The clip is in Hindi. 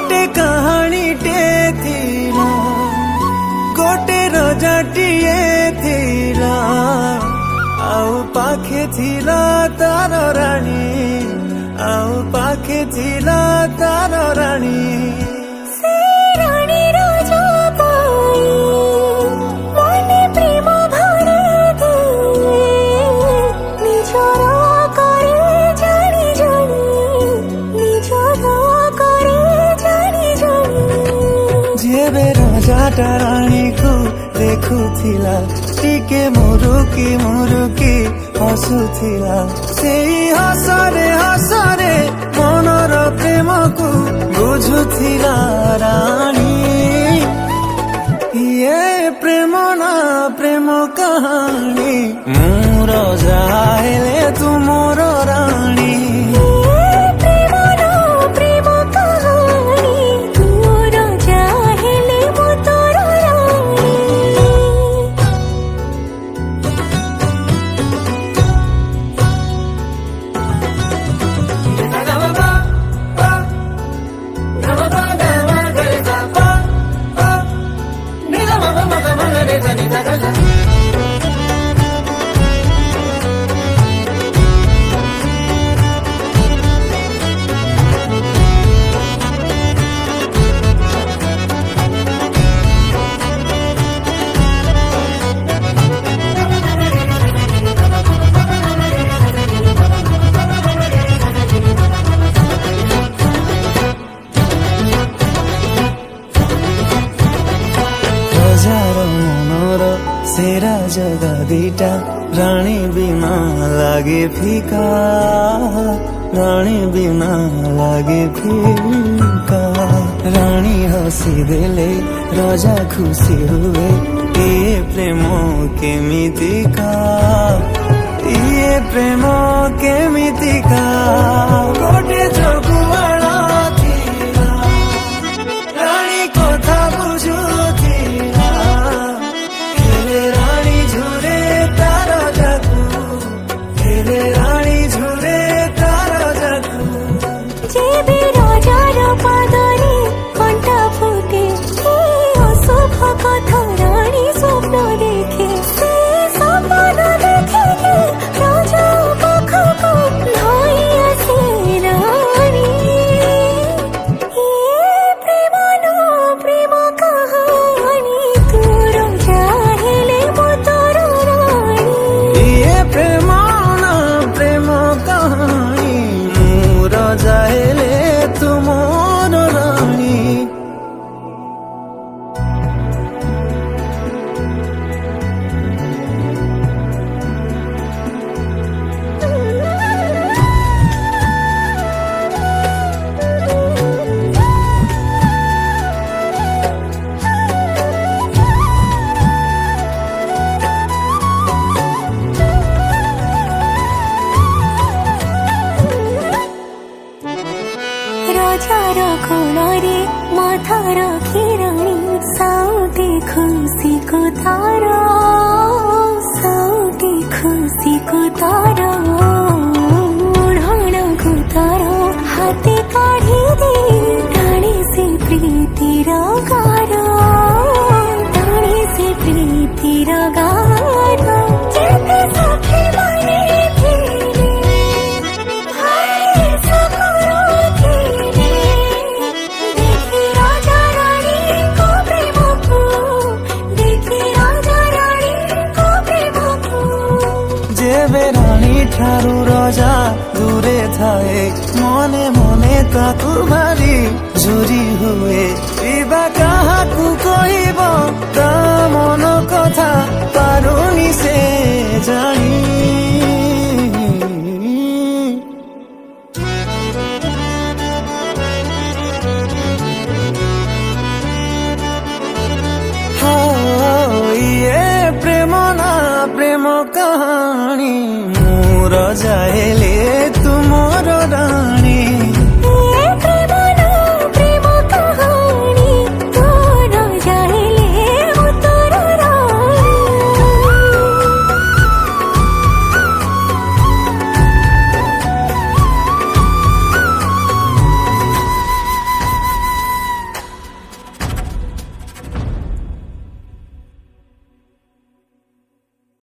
गोटे कहानी टे थीला गोटे रजाटिए थीला आउ पाखे थीला तार रानी आउ पाखे थीला तार रानी राजा रानी को देखुथिला टिके मुरुकी हसुथिला सेई हसरे मनर प्रेम को बुझुथिला रानी ये प्रेम ना प्रेम कहानी मोर जाहेले तू मोर रानी सेरा जगा दीटा रानी बिना लागे फीका रानी बिना लागे फीका रानी हसी देले राजा खुशी हुए ये प्रेम केमितिका ये प्रेम केमितिका गोटे जगुआड़ा थीला रानी कथा बुझुथिला राजार कोणारे माथा राखी रानी साउदी खुशी को तारा साउदी खुशी को तारा ओढ़ाना को तारा हाथे काढ़ी दे टाणी से प्रीति गारा टाणी से प्रीति गारा जेते सखी बने रानी ठारू राजा दूरे थाए मने मने ताकू भारी जुरी हुए इबा काहाकू कहिब ता मन कथा पारुनी से जानी ये प्रेम ना प्रेम कहानी मोर जाहेले तुमर रानी।